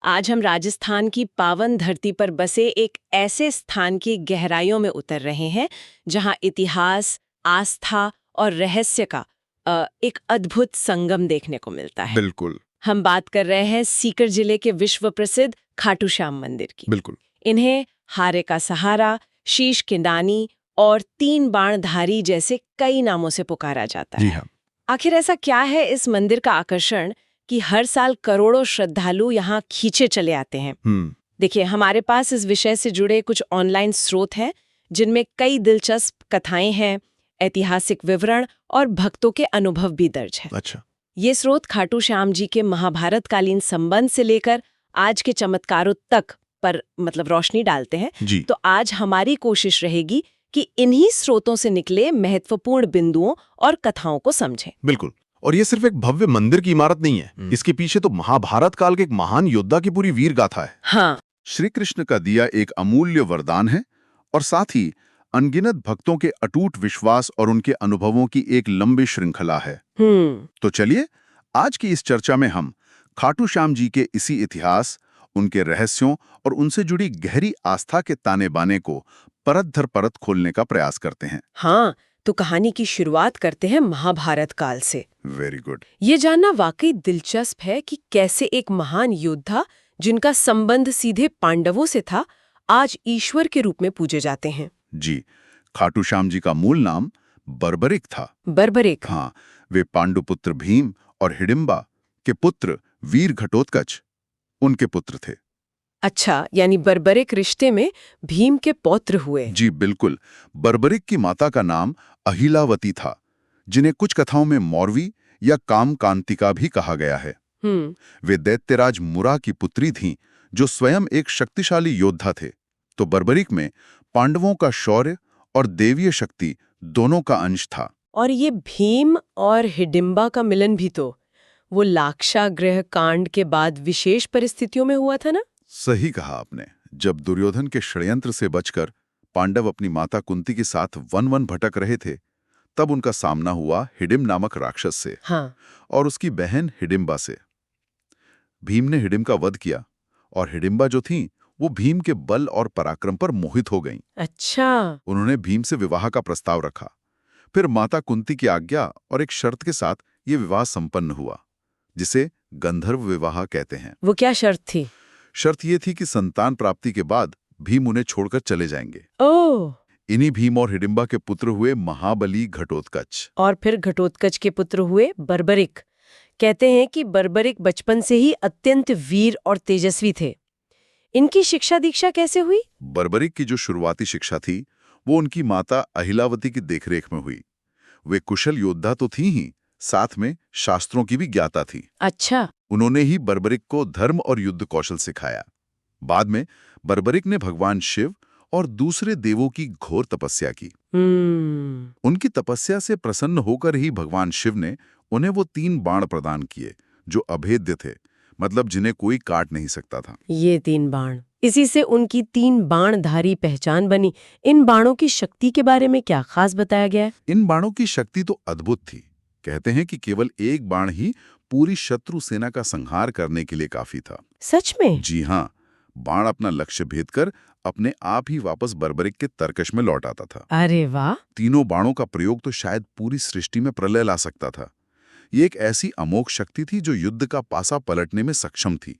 आज हम राजस्थान की पावन धरती पर बसे एक ऐसे स्थान की गहराइयों में उतर रहे हैं जहां इतिहास, आस्था और रहस्य का एक अद्भुत संगम देखने को मिलता है। बिल्कुल। हम बात कर रहे हैं सीकर जिले के विश्व प्रसिद्ध खाटू श्याम मंदिर की। बिल्कुल। इन्हें हारे का सहारा, शीश किंदानी और तीन बाणधारी जैसे कई नामों से पुकारा जाता जी है। हाँ। आखिर ऐसा क्या है इस मंदिर का आकर्षण कि हर साल करोड़ों श्रद्धालु यहाँ खींचे चले आते हैं? देखिए, हमारे पास इस विषय से जुड़े कुछ ऑनलाइन स्रोत हैं जिनमें कई दिलचस्प कथाएं हैं, ऐतिहासिक विवरण और भक्तों के अनुभव भी दर्ज हैं। अच्छा। ये स्रोत खाटू श्याम जी के महाभारत कालीन संबंध से लेकर आज के चमत्कारों तक पर रोशनी डालते हैं। जी। तो आज हमारी कोशिश रहेगी कि इन्हीं स्रोतों से निकले महत्वपूर्ण बिंदुओं और कथाओं को समझें। बिल्कुल। और ये सिर्फ एक भव्य मंदिर की इमारत नहीं है, इसके पीछे तो महाभारत काल के एक महान योद्धा की पूरी वीर गाथा है। हाँ। श्री कृष्ण का दिया एक अमूल्य वरदान है और साथ ही अनगिनत भक्तों के अटूट विश्वास और उनके अनुभवों की एक लंबी श्रृंखला है। तो चलिए, आज की इस चर्चा में हम खाटू श्याम जी के इसी इतिहास, उनके रहस्यों और उनसे जुड़ी गहरी आस्था के ताने बाने को परत दर परत खोलने का प्रयास करते हैं। हाँ, तो कहानी की शुरुआत करते हैं महाभारत काल से। Very good. ये जानना वाकई दिलचस्प है कि कैसे एक महान योद्धा जिनका संबंध सीधे पांडवों से था, आज ईश्वर के रूप में पूजे जाते हैं। जी, खाटू श्याम जी का मूल नाम बर्बरिक था। बर्बरिक? हाँ, वे पांडुपुत्र भीम और हिडिंबा के पुत्र वीर घटोत्कच उनके पुत्र थे। अच्छा, यानी बर्बरिक रिश्ते में भीम के पौत्र हुए। जी बिल्कुल। बर्बरिक की माता का नाम अहिलावती था, जिन्हें कुछ कथाओं में मौरवी या कामकांतिका भी कहा गया है। वे दैत्यराज मुरा की पुत्री थीं, जो स्वयं एक शक्तिशाली योद्धा थे। तो बर्बरिक में पांडवों का शौर्य और देवीय शक्ति दोनों का अंश था। और ये भीम और हिडिंबा का मिलन भी तो वो लाक्षागृह कांड के बाद विशेष परिस्थितियों में हुआ था ना? सही कहा आपने। जब दुर्योधन के षड्यंत्र से बचकर पांडव अपनी माता कुंती के साथ वन भटक रहे थे, तब उनका सामना हुआ हिडिंब नामक राक्षस से। हाँ। और उसकी बहन हिडिंबा से। भीम ने हिडिंब का वध किया और हिडिंबा जो थीं, वो भीम के बल और पराक्रम पर मोहित हो गईं। अच्छा। उन्होंने भीम से विवाह का प्रस्ताव रखा। फिर माता कुंती की आज्ञा और एक शर्त के साथ ये विवाह संपन्न हुआ, जिसे गंधर्व विवाह कहते हैं। वो क्या शर्त थी? शर्त ये थी कि संतान प्राप्ति के बाद भीम उन्हें छोड़कर चले जाएंगे। ओह। इन्हीं भीम और हिडिंबा के पुत्र हुए महाबली घटोत्कच। और फिर घटोत्कच के पुत्र हुए बर्बरिक। कहते हैं कि बर्बरिक बचपन से ही अत्यंत वीर और तेजस्वी थे। इनकी शिक्षा दीक्षा कैसे हुई? बर्बरिक की जो शुरुआती शिक्षा थी, वो उनकी माता अहिलावती की देखरेख में हुई। वे कुशल योद्धा तो थी ही, साथ में शास्त्रों की भी ज्ञाता थी। अच्छा। उन्होंने ही बर्बरिक को धर्म और युद्ध कौशल सिखाया। बाद में बर्बरिक ने भगवान शिव और दूसरे देवों की घोर तपस्या की। उनकी तपस्या से प्रसन्न होकर ही भगवान शिव ने उन्हें वो 3 बाण प्रदान किए, जो अभेद्य थे, मतलब जिन्हें कोई काट नहीं सकता था। ये 3 बाण, इसी से उनकी 3 बाणधारी पहचान बनी। इन बाणों की शक्ति के बारे में क्या खास बताया गया है? इन बाणों की शक्ति तो अद्भुत थी। कहते हैं कि केवल एक बाण ही पूरी शत्रु सेना का संहार करने के लिए काफी था। सच में? जी हाँ। बाण अपना लक्ष्य भेद कर अपने आप ही वापस बर्बरिक के तरकश में लौट आता था। अरे वाह। तीनों बाणों का प्रयोग तो शायद पूरी सृष्टि में प्रलय ला सकता था। ये एक ऐसी अमोघ शक्ति थी जो युद्ध का पासा पलटने में सक्षम थी।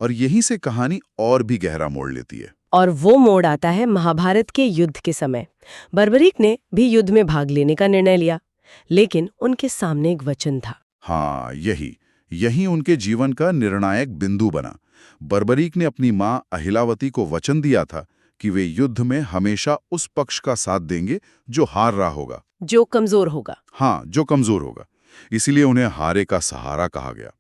और यहीं से कहानी और भी गहरा मोड़ लेती है। और वो मोड़ आता है महाभारत के युद्ध के समय। बर्बरिक ने भी युद्ध में भाग लेने का निर्णय लिया, लेकिन उनके सामने एक वचन था। हाँ, यही उनके जीवन का निर्णायक बिंदु बना। बर्बरिक ने अपनी मां अहिलावती को वचन दिया था कि वे युद्ध में हमेशा उस पक्ष का साथ देंगे जो हार रहा होगा, जो कमजोर होगा। हाँ, जो कमजोर होगा। इसीलिए उन्हें हारे का सहारा कहा गया।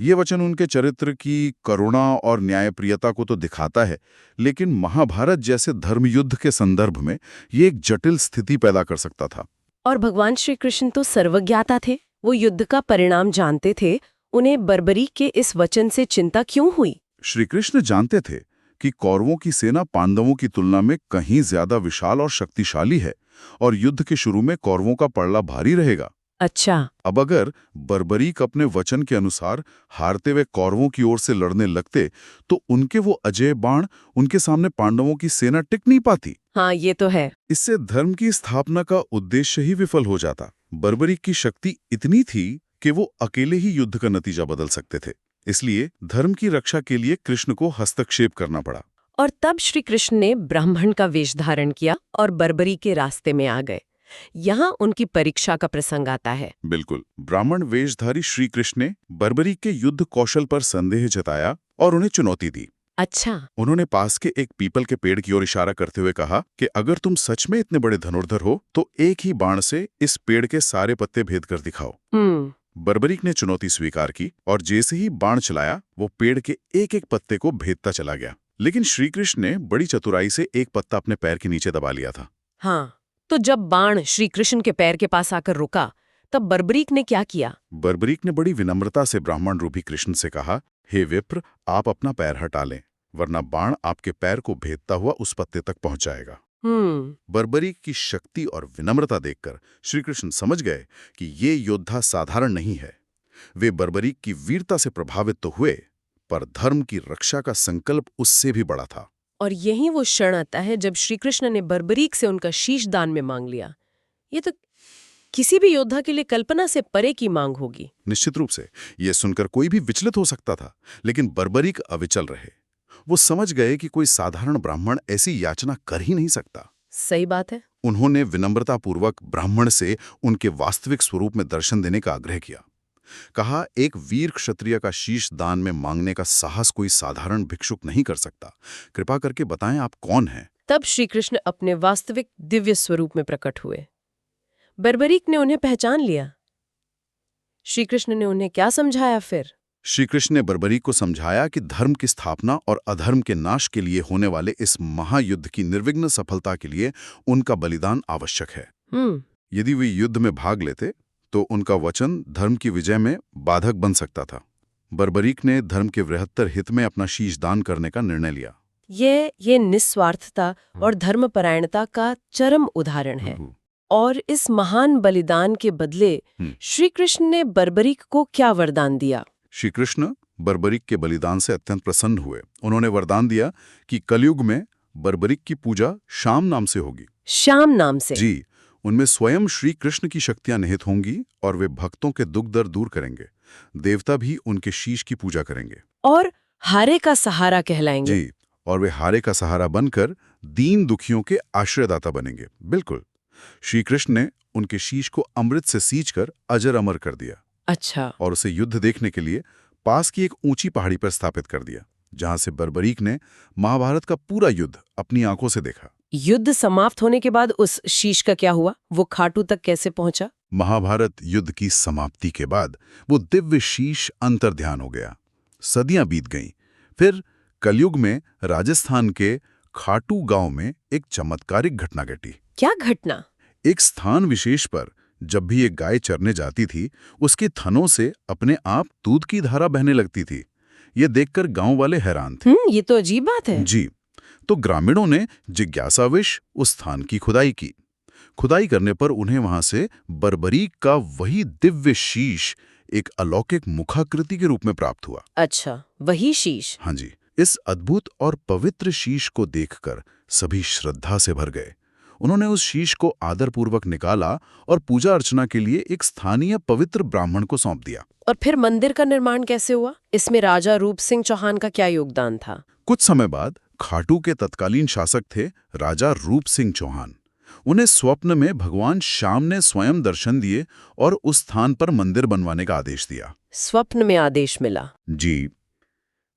ये वचन उनके चरित्र की करुणा और न्यायप्रियता को तो दिखाता है, लेकिन महाभारत जैसे धर्मयुद्ध के संदर्भ में ये एक जटिल स्थिति पैदा कर सकता था। और भगवान श्री कृष्ण तो सर्वज्ञाता थे, वो युद्ध का परिणाम जानते थे। उन्हें बर्बरिक के इस वचन से चिंता क्यों हुई? श्री कृष्ण जानते थे कि कौरवों की सेना पांडवों की तुलना में कहीं ज्यादा विशाल और शक्तिशाली है और युद्ध के शुरू में कौरवों का पलड़ा भारी रहेगा। अच्छा। अब अगर बर्बरीक अपने वचन के अनुसार हारते हुए कौरवों की ओर से लड़ने लगते तो उनके वो अजेय बाण उनके सामने पांडवों की सेना टिक नहीं पाती। हाँ, ये तो है। इससे धर्म की स्थापना का उद्देश्य ही विफल हो जाता। बर्बरीक की शक्ति इतनी थी कि वो अकेले ही युद्ध का नतीजा बदल सकते थे। इसलिए धर्म की रक्षा के लिए कृष्ण को हस्तक्षेप करना पड़ा। और तब श्री कृष्ण ने ब्राह्मण का वेश धारण किया और बर्बरी के रास्ते में आ गए। यहाँ उनकी परीक्षा का प्रसंग आता है। बिल्कुल। ब्राह्मण वेशधारी श्री कृष्ण ने बर्बरीक के युद्ध कौशल पर संदेह जताया और उन्हें चुनौती दी। अच्छा। उन्होंने पास के एक पीपल के पेड़ की ओर इशारा करते हुए कहा कि अगर तुम सच में इतने बड़े धनुर्धर हो तो एक ही बाण से इस पेड़ के सारे पत्ते भेद कर दिखाओ। बर्बरीक ने चुनौती स्वीकार की और जैसे ही बाण चलाया वो पेड़ के एक एक पत्ते को भेदता चला गया। लेकिन श्री कृष्ण ने बड़ी चतुराई से एक पत्ता अपने पैर के नीचे दबा लिया था। हाँ, तो जब बाण श्री कृष्ण के पैर के पास आकर रुका तब बर्बरीक ने क्या किया? बर्बरीक ने बड़ी विनम्रता से ब्राह्मण रूपी कृष्ण से कहा, हे विप्र, आप अपना पैर हटा लें, वरना बाण आपके पैर को भेदता हुआ उस पत्ते तक पहुंच जाएगा। बर्बरीक की शक्ति और विनम्रता देखकर श्री कृष्ण समझ गए कि ये योद्धा साधारण नहीं है। वे बर्बरीक की वीरता से प्रभावित तो हुए, पर धर्म की रक्षा का संकल्प उससे भी बड़ा था। और यही वो क्षण आता है जब श्री कृष्ण ने बर्बरीक से उनका शीश दान में मांग लिया। ये तो किसी भी योद्धा के लिए कल्पना से परे की मांग होगी। निश्चित रूप से यह सुनकर कोई भी विचलित हो सकता था, लेकिन बर्बरीक अविचल रहे। वो समझ गए कि कोई साधारण ब्राह्मण ऐसी याचना कर ही नहीं सकता। सही बात है। उन्होंने विनम्रतापूर्वक ब्राह्मण से उनके वास्तविक स्वरूप में दर्शन देने का आग्रह किया। कहा, एक वीर क्षत्रिय का शीश दान में मांगने का साहस कोई साधारण भिक्षुक नहीं कर सकता। कृपा करके बताएं आप कौन हैं? तब श्री कृष्ण अपने वास्तविक दिव्य स्वरूप में प्रकट हुए। बर्बरीक ने उन्हें पहचान लिया। श्री कृष्ण ने उन्हें क्या समझाया फिर? श्री कृष्ण ने बर्बरीक को समझाया कि धर्म की स्थापना और अधर्म के नाश के लिए होने वाले इस महायुद्ध की निर्विघ्न सफलता के लिए उनका बलिदान आवश्यक है। यदि वे युद्ध में भाग लेते तो उनका वचन धर्म की विजय में बाधक बन सकता था। बर्बरीक ने धर्म के बृहत्तर हित में अपना शीश दान करने का निर्णय लिया। ये निस्वार्थता और धर्मपरायणता का चरम उदाहरण है। और इस महान बलिदान के बदले श्री कृष्ण ने बर्बरीक को क्या वरदान दिया? श्री कृष्ण बर्बरीक के बलिदान से अत्यंत प्रसन्न हुए। उन्होंने वरदान दिया कि कलयुग में बर्बरीक की पूजा श्याम नाम से होगी। श्याम नाम से? जी। उनमें स्वयं श्री कृष्ण की शक्तियां निहित होंगी और वे भक्तों के दुख दर्द दूर करेंगे। देवता भी उनके शीश की पूजा करेंगे और हारे का सहारा कहलाएंगे। जी, और वे हारे का सहारा बनकर दीन दुखियों के आश्रयदाता बनेंगे। बिल्कुल। श्री कृष्ण ने उनके शीश को अमृत से सींचकर अजर अमर कर दिया। अच्छा। और उसे युद्ध देखने के लिए पास की एक ऊंची पहाड़ी पर स्थापित कर दिया, जहां से बर्बरीक ने महाभारत का पूरा युद्ध अपनी आंखों से देखा। युद्ध समाप्त होने के बाद उस शीश का क्या हुआ? वो खाटू तक कैसे पहुंचा? महाभारत युद्ध की समाप्ति के बाद वो दिव्य शीश अंतर्ध्यान हो गया। सदियां बीत गईं। फिर कलयुग में राजस्थान के खाटू गांव में एक चमत्कारिक घटना घटी। क्या घटना? एक स्थान विशेष पर जब भी एक गाय चरने जाती थी, उसके थनों से अपने आप दूध की धारा बहने लगती थी। ये देखकर गांव वाले हैरान थे। ये तो अजीब बात है। जी। तो ग्रामीणों ने जिज्ञासाविश उस स्थान की खुदाई की। खुदाई करने पर उन्हें वहां से बर्बरीक का वही दिव्य शीश एक अलौकिक मुखाकृति के रूप में प्राप्त हुआ। अच्छा, वही शीश? हाँ जी। इस अद्भुत और पवित्र शीश को देखकर सभी श्रद्धा से भर गए। उन्होंने उस शीश को आदरपूर्वक निकाला और पूजा अर्चना के लिए एक स्थानीय पवित्र ब्राह्मण को सौंप दिया। और फिर मंदिर का निर्माण कैसे हुआ? इसमें राजा रूप सिंह चौहान का क्या योगदान था? कुछ समय बाद खाटू के तत्कालीन शासक थे राजा रूप सिंह चौहान। उन्हें स्वप्न में भगवान श्याम ने स्वयं दर्शन दिए और उस स्थान पर मंदिर बनवाने का आदेश दिया। स्वप्न में आदेश मिला? जी।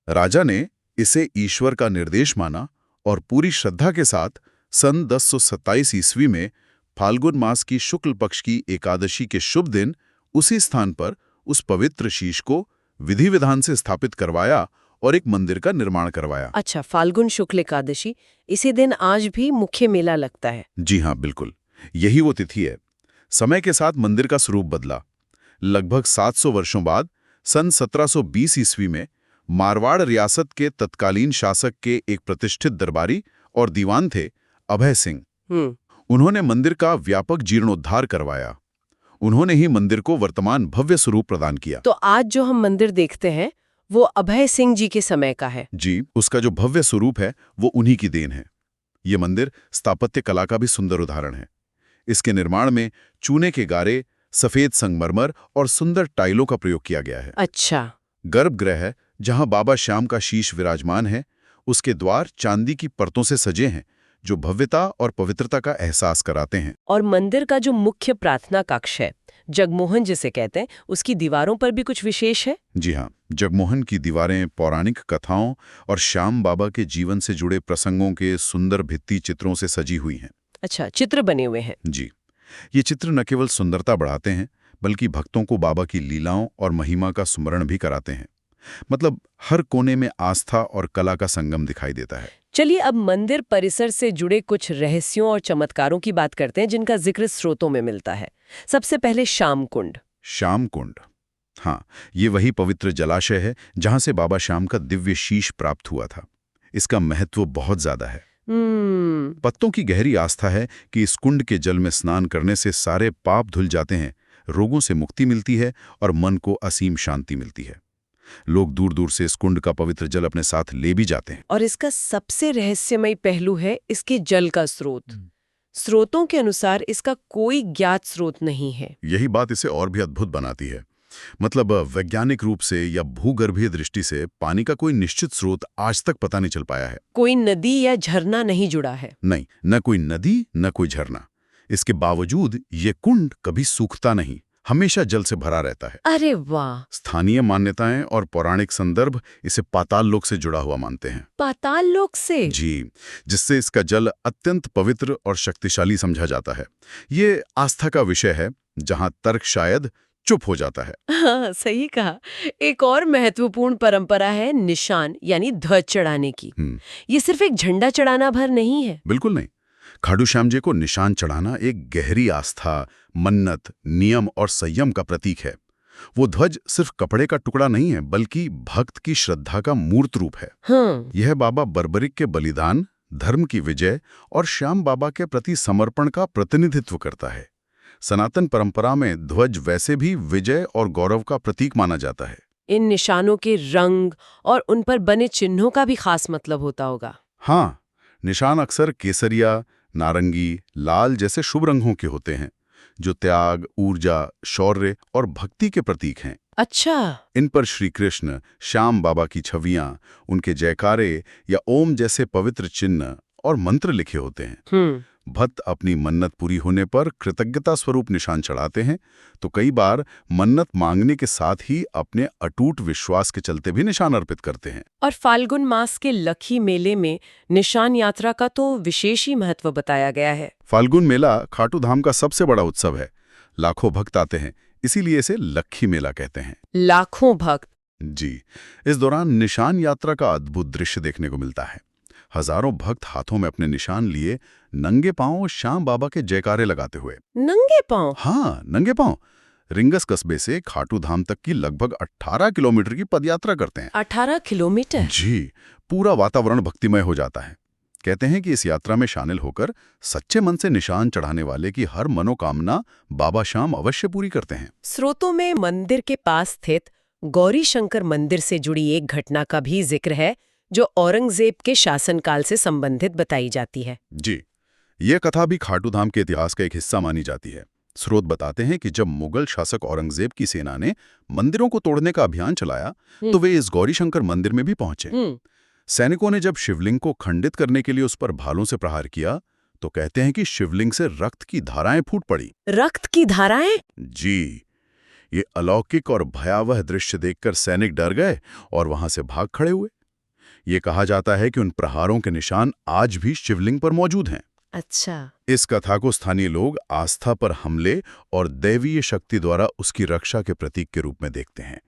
राजा ने इसे ईश्वर का निर्देश माना और पूरी श्रद्धा के साथ सन 1027 ईस्वी में फाल्गुन मास की शुक्ल पक्ष की एकादशी के शुभ दिन उसी स्थान पर उस पवित्र शीश को विधि विधान से स्थापित करवाया और एक मंदिर का निर्माण करवाया। अच्छा, फाल्गुन शुक्ल एकादशी, इसी दिन आज भी मुख्य मेला लगता है। जी हाँ, बिल्कुल, यही वो तिथि है। समय के साथ मंदिर का स्वरूप बदला। लगभग 700 वर्षों बाद सन 1720 ईस्वी में मारवाड़ रियासत के तत्कालीन शासक के एक प्रतिष्ठित दरबारी और दीवान थे अभय सिंह। उन्होंने मंदिर का व्यापक जीर्णोद्धार करवाया। उन्होंने ही मंदिर को वर्तमान भव्य स्वरूप प्रदान किया। तो आज जो हम मंदिर देखते हैं वो अभय सिंह जी के समय का है। जी, उसका जो भव्य स्वरूप है वो उन्हीं की देन है। ये मंदिर स्थापत्य कला का भी सुंदर उदाहरण है। इसके निर्माण में चूने के गारे, सफेद संगमरमर और सुंदर टाइलों का प्रयोग किया गया है। अच्छा। गर्भगृह जहां बाबा श्याम का शीश विराजमान है, उसके द्वार चांदी की परतों से सजे हैं जो भव्यता और पवित्रता का एहसास कराते हैं। और मंदिर का जो मुख्य प्रार्थना कक्ष है, जगमोहन जिसे कहते हैं, उसकी दीवारों पर भी कुछ विशेष है? जी हाँ, जगमोहन की दीवारें पौराणिक कथाओं और श्याम बाबा के जीवन से जुड़े प्रसंगों के सुंदर भित्ति चित्रों से सजी हुई हैं। अच्छा, चित्र बने हुए हैं। जी, ये चित्र न केवल सुंदरता बढ़ाते हैं बल्कि भक्तों को बाबा की लीलाओं और महिमा का स्मरण भी कराते हैं। मतलब हर कोने में आस्था और कला का संगम दिखाई देता है। चलिए अब मंदिर परिसर से जुड़े कुछ रहस्यों और चमत्कारों की बात करते हैं जिनका जिक्र स्रोतों में मिलता है। सबसे पहले श्याम कुंड। श्याम कुंड, हाँ, ये वही पवित्र जलाशय है जहां से बाबा श्याम का दिव्य शीश प्राप्त हुआ था। इसका महत्व बहुत ज्यादा है। पत्तों की गहरी आस्था है कि इस कुंड के जल में स्नान करने से सारे पाप धुल जाते हैं, रोगों से मुक्ति मिलती है और मन को असीम शांति मिलती है। लोग दूर दूर से इस कुंड का पवित्र जल अपने साथ ले भी जाते हैं। और इसका सबसे रहस्यमयी पहलू है इसके जल का स्रोत। स्रोतों के अनुसार इसका कोई ज्ञात स्रोत नहीं है। यही बात इसे और भी अद्भुत बनाती है। मतलब वैज्ञानिक रूप से या भूगर्भीय दृष्टि से पानी का कोई निश्चित स्रोत आज तक पता नहीं चल पाया है। कोई नदी या झरना नहीं जुड़ा है। नहीं, न कोई नदी न कोई झरना। इसके बावजूद ये कुंड कभी सूखता नहीं, हमेशा जल से भरा रहता है। अरे वाह! स्थानीय मान्यताएं और पौराणिक संदर्भ इसे पाताल लोक से जुड़ा हुआ मानते हैं। पाताल लोक से? जी, जिससे इसका जल अत्यंत पवित्र और शक्तिशाली समझा जाता है। ये आस्था का विषय है जहां तर्क शायद चुप हो जाता है। हाँ, सही कहा। एक और महत्वपूर्ण परंपरा है निशान यानी ध्वज चढ़ाने की। ये सिर्फ एक झंडा चढ़ाना भर नहीं है। बिल्कुल नहीं। खाटू श्याम जी को निशान चढ़ाना एक गहरी आस्था, मन्नत, नियम और संयम का प्रतीक है। वो ध्वज सिर्फ कपड़े का टुकड़ा नहीं है बल्कि भक्त की श्रद्धा का मूर्त रूप है। हाँ। यह बाबा बर्बरिक के बलिदान, धर्म की विजय और श्याम बाबा के प्रति समर्पण का प्रतिनिधित्व करता है। सनातन परंपरा में ध्वज वैसे भी विजय और गौरव का प्रतीक माना जाता है। इन निशानों के रंग और उन पर बने चिन्हों का भी खास मतलब होता होगा। हाँ, निशान अक्सर केसरिया, नारंगी, लाल जैसे शुभ रंगों के होते हैं जो त्याग, ऊर्जा, शौर्य और भक्ति के प्रतीक हैं। अच्छा। इन पर श्री कृष्ण, श्याम बाबा की छवियां, उनके जयकारे या ओम जैसे पवित्र चिन्ह और मंत्र लिखे होते हैं। भक्त अपनी मन्नत पूरी होने पर कृतज्ञता स्वरूप निशान चढ़ाते हैं, तो कई बार मन्नत मांगने के साथ ही अपने अटूट विश्वास के चलते भी निशान अर्पित करते हैं। और फाल्गुन मास के लखी मेले में निशान यात्रा का तो विशेष ही महत्व बताया गया है। फाल्गुन मेला खाटू धाम का सबसे बड़ा उत्सव है। लाखों भक्त आते हैं, इसीलिए इसे लखी मेला कहते हैं। लाखों भक्त? जी, इस दौरान निशान यात्रा का अद्भुत दृश्य देखने को मिलता है। हजारों भक्त हाथों में अपने निशान लिए नंगे पांव श्याम बाबा के जयकारे लगाते हुए। नंगे पांव? हाँ, नंगे पांव रिंगस कस्बे से खाटू धाम तक की लगभग 18 किलोमीटर की पदयात्रा करते हैं। 18 किलोमीटर? जी, पूरा वातावरण भक्तिमय हो जाता है। कहते हैं कि इस यात्रा में शामिल होकर सच्चे मन से निशान चढ़ाने वाले की हर मनोकामना बाबा श्याम अवश्य पूरी करते हैं। स्रोतों में मंदिर के पास स्थित गौरी शंकर मंदिर से जुड़ी एक घटना का भी जिक्र है जो औरंगजेब के शासनकाल से संबंधित बताई जाती है। जी, ये कथा भी खाटू धाम के इतिहास का एक हिस्सा मानी जाती है। स्रोत बताते हैं कि जब मुगल शासक औरंगजेब की सेना ने मंदिरों को तोड़ने का अभियान चलाया तो वे इस गौरीशंकर मंदिर में भी पहुंचे। सैनिकों ने जब शिवलिंग को खंडित करने के लिए उस पर भालों से प्रहार किया तो कहते हैं कि शिवलिंग से रक्त की धाराएं फूट पड़ी। रक्त की धाराएं? जी, ये अलौकिक और भयावह दृश्य देखकर सैनिक डर गए और वहां से भाग खड़े हुए। ये कहा जाता है कि उन प्रहारों के निशान आज भी शिवलिंग पर मौजूद हैं। अच्छा। इस कथा को स्थानीय लोग आस्था पर हमले और दैवीय शक्ति द्वारा उसकी रक्षा के प्रतीक के रूप में देखते हैं।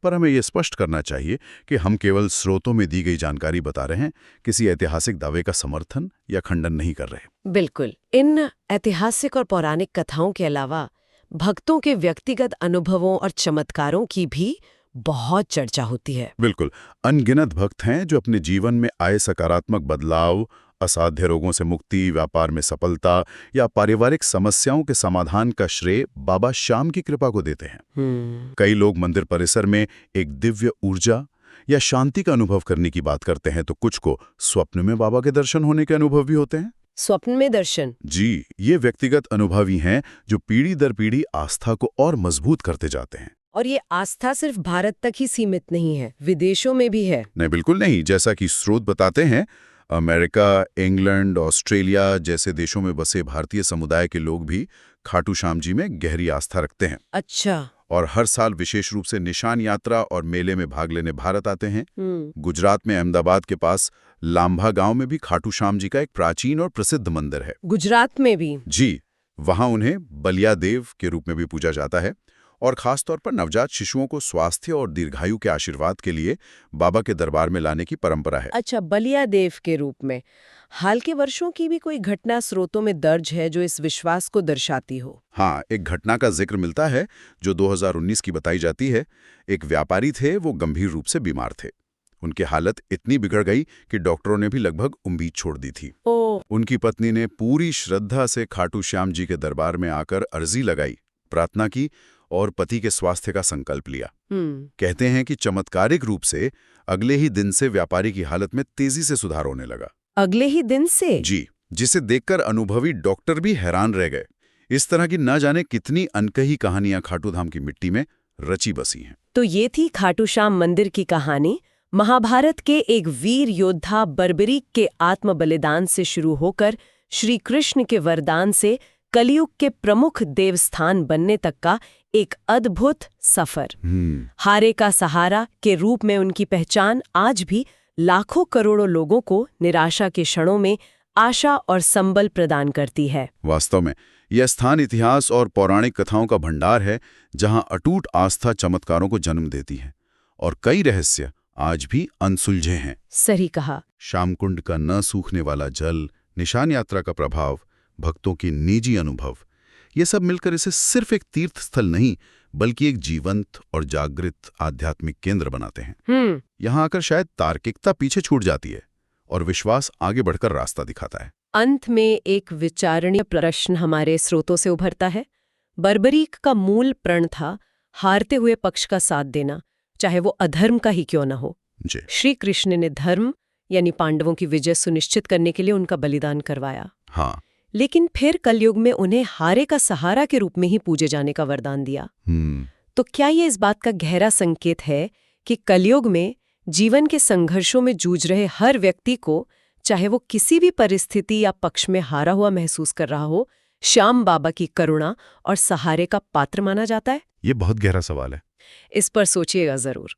पर हमें यह स्पष्ट करना चाहिए कि हम केवल स्रोतों में दी गई जानकारी बता रहे हैं, किसी ऐतिहासिक दावे का समर्थन या खंडन नहीं कर रहे। बिल्कुल। इन ऐतिहासिक और पौराणिक कथाओं के अलावा भक्तों के व्यक्तिगत अनुभवों और चमत्कारों की भी बहुत चर्चा होती है। बिल्कुल, अनगिनत भक्त हैं जो अपने जीवन में आए सकारात्मक बदलाव, असाध्य रोगों से मुक्ति, व्यापार में सफलता या पारिवारिक समस्याओं के समाधान का श्रेय बाबा श्याम की कृपा को देते हैं। कई लोग मंदिर परिसर में एक दिव्य ऊर्जा या शांति का अनुभव करने की बात करते हैं, तो कुछ को स्वप्न में बाबा के दर्शन होने के अनुभव भी होते हैं। स्वप्न में दर्शन? जी, ये व्यक्तिगत अनुभव ही हैं जो पीढ़ी दर पीढ़ी आस्था को और मजबूत करते जाते हैं। और ये आस्था सिर्फ भारत तक ही सीमित नहीं है, विदेशों में भी है। नहीं, बिल्कुल नहीं। जैसा कि स्रोत बताते हैं, अमेरिका, इंग्लैंड, ऑस्ट्रेलिया जैसे देशों में बसे भारतीय समुदाय के लोग भी खाटू श्याम जी में गहरी आस्था रखते हैं। अच्छा। और हर साल विशेष रूप से निशान यात्रा और मेले में भाग लेने भारत आते हैं। गुजरात में अहमदाबाद के पास लांभा गांव में भी खाटू श्याम जी का एक प्राचीन और प्रसिद्ध मंदिर है। गुजरात में भी? जी, वहां उन्हें बलिया देव के रूप में भी पूजा जाता है और खासतौर पर नवजात शिशुओं को स्वास्थ्य और दीर्घायु के आशीर्वाद के लिए बाबा के दरबार में लाने की परंपरा है। अच्छा, बलिया देव के रूप में। हाल के वर्षों की भी कोई घटना स्रोतों में दर्ज है जो इस विश्वास को दर्शाती हो? हाँ, एक घटना का जिक्र मिलता है जो 2019 की बताई जाती है। एक व्यापारी थे, वो गंभीर रूप से बीमार थे। उनकी हालत इतनी बिगड़ गई कि डॉक्टरों ने भी लगभग उम्मीद छोड़ दी थी। उनकी पत्नी ने पूरी श्रद्धा से खाटू श्याम जी के दरबार में आकर अर्जी लगाई, प्रार्थना की और पति के स्वास्थ्य का संकल्प लिया। कहते हैं कि चमत्कारिक रूप से अगले ही दिन से व्यापारी की हालत में तेजी से सुधार होने लगा। अगले ही दिन से? जी, जिसे देखकर अनुभवी डॉक्टर भी हैरान रह गए। इस तरह की न जाने कितनी अनकही कहानियां खाटू धाम की मिट्टी में रची बसी हैं। तो ये थी खाटू श्याम मंदिर की कहानी। महाभारत के एक वीर योद्धा बर्बरीक के आत्म बलिदान से शुरू होकर श्री कृष्ण के वरदान से कलयुग के प्रमुख देवस्थान बनने तक का एक अद्भुत सफर। हारे का सहारा के रूप में उनकी पहचान आज भी लाखों करोड़ों लोगों को निराशा के क्षणों में आशा और संबल प्रदान करती है। वास्तव में यह स्थान इतिहास और पौराणिक कथाओं का भंडार है, जहां अटूट आस्था चमत्कारों को जन्म देती है और कई रहस्य आज भी अनसुलझे हैं। सही कहा। श्यामकुंड का न सूखने वाला जल, निशान यात्रा का प्रभाव, भक्तों की निजी अनुभव, ये सब मिलकर इसे सिर्फ एक तीर्थ स्थल नहीं बल्कि एक जीवंत और जागृत आध्यात्मिक केंद्र बनाते हैं। यहाँ आकर शायद तार्किकता पीछे छूट जाती है और विश्वास आगे बढ़कर रास्ता दिखाता है। अंत में एक विचारणीय प्रश्न हमारे स्रोतों से उभरता है। बर्बरीक का मूल प्रण था हारते हुए पक्ष का साथ देना, चाहे वो अधर्म का ही क्यों न हो। श्री कृष्ण ने धर्म यानी पांडवों की विजय सुनिश्चित करने के लिए उनका बलिदान करवाया। हाँ। लेकिन फिर कलयुग में उन्हें हारे का सहारा के रूप में ही पूजे जाने का वरदान दिया। तो क्या ये इस बात का गहरा संकेत है कि कलयुग में जीवन के संघर्षों में जूझ रहे हर व्यक्ति को, चाहे वो किसी भी परिस्थिति या पक्ष में हारा हुआ महसूस कर रहा हो, श्याम बाबा की करुणा और सहारे का पात्र माना जाता है? ये बहुत गहरा सवाल है। इस पर सोचिएगा जरूर।